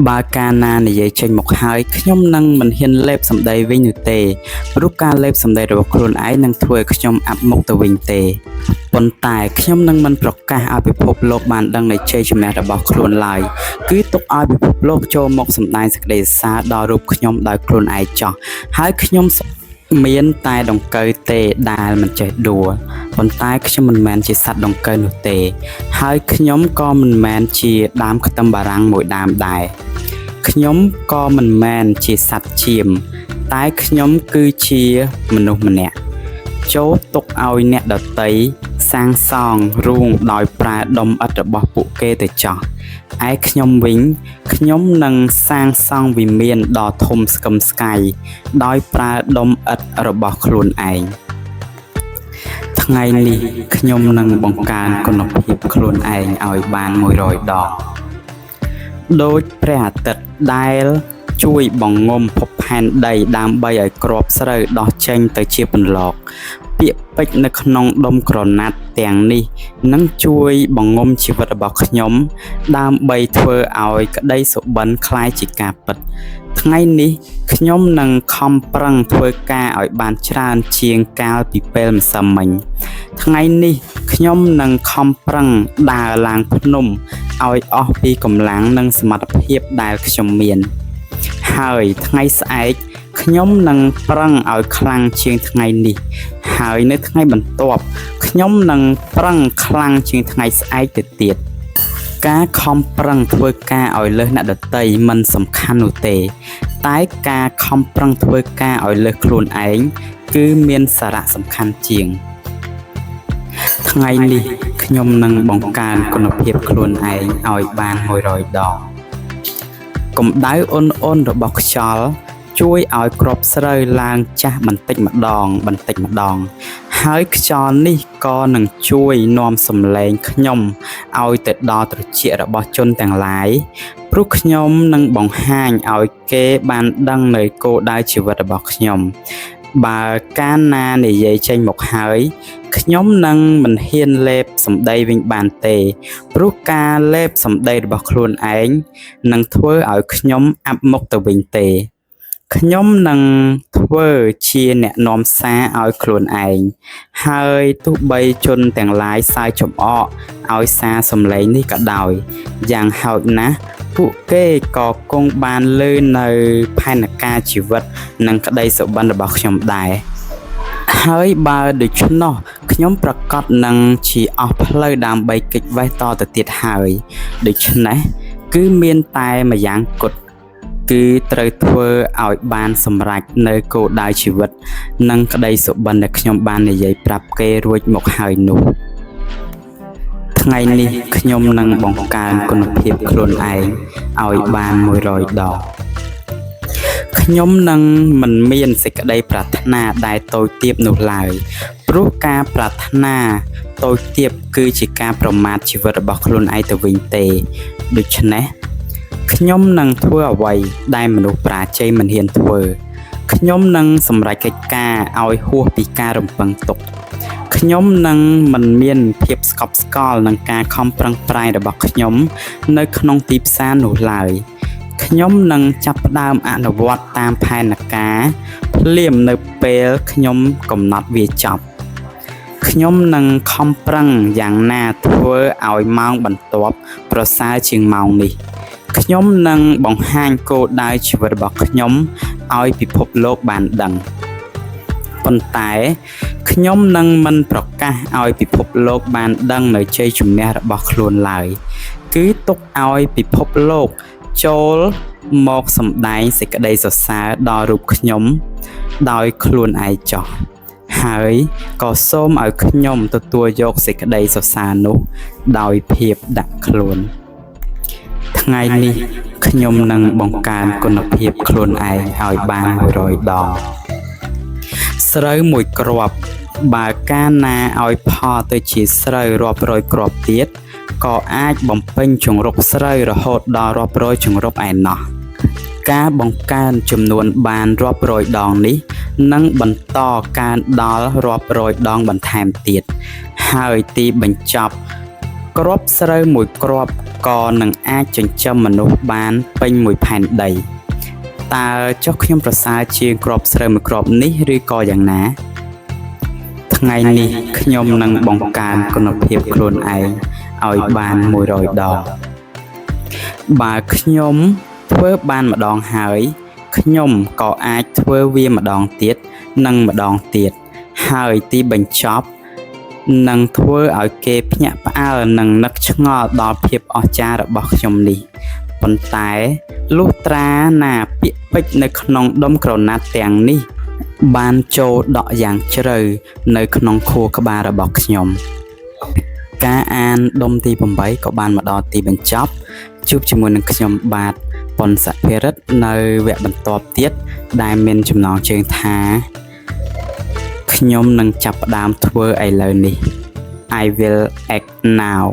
បើកាលណានិយាយចេញមកហើយខ្ញុំនឹងមិនហ៊ានលេបសម្ដីវិញនោះទេព្រោះការលេបសម្ដីរបស់ខ្លួនឯងនឹងធ្វើឲ្យខ្ញុំអាប់មុខទៅវិញទេប៉ុន្តែខ្ញុំនឹងមិនប្រកាសឲ្យពិភពលោកបានដឹងនៃជ័យជំនះរបស់ខ្លួនឡើយគឺទុកឲ្យពិភពលោកចូលមកសម្ដែងសេចក្តីសរសើរដល់រូបខ្ញុំដោយខ្លួនឯងចោះហើយខ្ញុំមានតែដង្កូវទេដែលមិនចេះដួលប៉ុន្តែខ្ញុំមិនមែនជាសត្វដង្កូវនោះទេហើយខ្ញុំក៏មិនមែនជាដើមខ្ទឹមបារាំងមួយដើមដែរខ្ញុំក៏មិនមែនជាសត្វជៀមតែខ្ញុំគឺជាមនុស្សម្នាក់ចូលទុកឲ្យអ្នកដតីសាងសង់រូងដោយប្រើដុំឥដ្ឋរបស់ពួកគេទៅចោះឯខ្ញុំវិញខ្ញុំនឹងសាងសង់វិមានដ៏ធំស្កឹមស្កៃដោយប្រើដុំឥដ្ឋរបស់ខ្លួនឯងថ្ងៃនេះខ្ញុំនឹងបង្កើនគុណភាពខ្លួនឯងឲ្យបាន100ដងដូចព្រះអាទិត្យដែលជួយបង្ងំភពផែនដីដើម្បីឲ្យគ្រាប់ស្រូវដោះចេញទៅជាពន្លកពាក្យពេចន៍នៅក្នុងដុំក្រណាត់ទាំងនេះនឹងជួយបង្ងំជីវិតរបស់ខ្ញុំដើម្បីធ្វើឲ្យក្តីសុបិនคล้ายជាការពិតថ្ងៃនេះខ្ញុំនឹងខំប្រឹងធ្វើការឲ្យបានច្រើនជាងកាលពីពេលម្សិលមិញថ្ងៃនេះខ្ញុំនឹងខំប្រឹងដើរឡើងភ្នំឲ្យអស់ពីកម្លាំងនិងសមត្ថភាពដែលខ្ញុំមានហើយថ្ងៃស្អែកខ្ញុំនឹងប្រឹងឲ្យខ្លាំងជាងថ្ងៃនេះហើយនៅថ្ងៃបន្ទាប់ខ្ញុំនឹងប្រឹងខ្លាំងជាងថ្ងៃស្អែកទៅទៀតការខំប្រឹងធ្វើការឲ្យលើសអ្នកដទៃមិនសំខាន់នោះទេតែការខំប្រឹងធ្វើការឲ្យលើសខ្លួនឯងគឺមានសារៈសំខាន់ជាងថ្ងៃនេះខ្ញុំនឹងបង្កើនគុណភាពខ្លួនឯងឲ្យបាន100ដងកម្ដៅអ៊ុនៗរបស់ខ្យល់ជួយឲ្យគ្រាប់ស្រូវឡើងចាស់បន្តិចម្ដងហើយខ្យល់នេះក៏នឹងជួយនាំសម្លេងខ្ញុំឲ្យទៅដល់ត្រចៀករបស់ជនទាំងឡាយព្រោះខ្ញុំនឹងបង្ហាញឲ្យគេបានដឹងនៅគោលដៅជីវិតរបស់ខ្ញុំបើកាលណានិយាយចេញមកហើយខ្ញុំនឹងមិនហ៊ានលេបសម្ដីវិញបានទេព្រោះការលេបសម្ដីរបស់ខ្លួនឯងនឹងធ្វើឲ្យខ្ញុំអាប់មុខទៅវិញទេខ្ញុំនឹងធ្វើជាអ្នកនាំសារឲ្យខ្លួនឯងហើយទោះបីជនទាំងឡាយសើចចំអកឲ្យសារសម្លេងនេះក៏ដោយយ៉ាងហោចណាស់ពួកគេក៏គង់បានឮនៅផែនការជីវិតនិងក្តីសុបិនរបស់ខ្ញុំដែរហើយបើដូច្នោះខ្ញុំប្រកាសនឹងជាអស់ផ្លូវដើម្បីគេចវេះតទៅទៀតហើយដូច្នេះគឺមានតែម្យ៉ាងគត់គឺត្រូវធ្វើឲ្យបានសម្រេចនៅគោលដៅជីវិតនិងក្តីសុបិនដែលខ្ញុំបាននិយាយប្រាប់គេរួចមកហើយនោះថ្ងៃនេះខ្ញុំនឹងបង្កើនគុណភាពខ្លួនឯងឲ្យបាន100ដងខ្ញុំនឹងមិនមានសេចក្តីប្រាថ្នាដែលតូចទាបនោះឡើយព្រោះការប្រាថ្នាតូចទាបគឺជាការប្រមាថជីវិតរបស់ខ្លួនឯងទៅវិញទេដូច្នេះខ្ញុំនឹងធ្វើអ្វីដែលមនុស្សប្រាជ័យមិនហ៊ានធ្វើខ្ញុំនឹងសម្រេចកិច្ចការឲ្យហួសពីការរំពឹងទុកខ្ញុំនឹងមិនមានភាពស្កប់ស្កល់នឹងការខំប្រឹងប្រែងរបស់ខ្ញុំនៅក្នុងទីផ្សារនោះឡើយខ្ញុំនឹងចាប់ផ្ដើមអនុវត្តតាមផែនការភ្លាមនៅពេលខ្ញុំកំណត់វាចប់ខ្ញុំនឹងខំប្រឹងយ៉ាងណាធ្វើឲ្យម៉ោងបន្ទាប់ប្រសើរជាងម៉ោងនេះខ្ញុំនឹងបង្ហាញគោលដៅជីវិតរបស់ខ្ញុំឲ្យពិភពលោកបានដឹងប៉ុន្តែខ្ញុំនឹងមិនប្រកាសឲ្យពិភពលោកបានដឹងនៅជ័យជំនះរបស់ខ្លួនឡើយគឺទុកឲ្យពិភពលោកចូលមកសម្ដែងសេចក្តីសរសើរដល់រូបខ្ញុំដោយខ្លួនឯងចោះហើយក៏សូមឲ្យខ្ញុំទទួលយកសេចក្តីសរសើរនោះដោយភាពដាក់ខ្លួនថ្ងៃនេះខ្ញុំនឹងបង្កើនគុណភាពខ្លួនឯងឲ្យបាន100ដងស្រូវមួយគ្រាប់បើកាលណាឲ្យផលទៅជាស្រូវរាប់រយគ្រាប់ទៀតក៏អាចបំពេញជង្រុកស្រូវរហូតដល់រាប់រយជង្រុកឯណោះការបង្កើនចំនួនបានរាប់រយដងនេះនឹងបន្តកើនដល់រាប់រយដងបន្ថែមទៀតហើយទីបញ្ចប់ គ្រាប់ស្រូវមួយគ្រាប់ក៏នឹងអាចចិញ្ចឹមមនុស្សបានពេញមួយផែនដីតើចុះខ្ញុំប្រសើរជាងគ្រាប់ស្រូវមួយគ្រាប់នេះឬក៏យ៉ាងណាថ្ងៃនេះខ្ញុំនឹងបង្កើនគុណភាពខ្លួនឯងឲ្យបាន100ដងបើខ្ញុំធ្វើបានម្ដងហើយខ្ញុំក៏អាចធ្វើវាម្ដងទៀតនិងម្ដងទៀតហើយទីបញ្ចប់នឹងធ្វើឲ្យគេភ្ញាក់ផ្អើលនិងនឹកឆ្ងល់ដល់ភាពអស្ចារ្យរបស់ខ្ញុំនេះប៉ុន្តែលុះត្រាណាពាក្យពេចន៍នៅក្នុងដុំក្រណាត់ទាំងនេះបានចូលដក់យ៉ាងជ្រៅនៅក្នុងខួរក្បាលរបស់ខ្ញុំការអានដុំទី8ក៏បានមកដល់ទីបញ្ចប់ជួបជាមួយនឹងខ្ញុំបាទប៉ុនសភិរិទ្ធនៅវគ្គបន្ទាប់ទៀតដែលមានចំណងជើងថាខ្ញុំនឹងចាប់ផ្ដើមធ្វើឥឡូវនេះ I will act now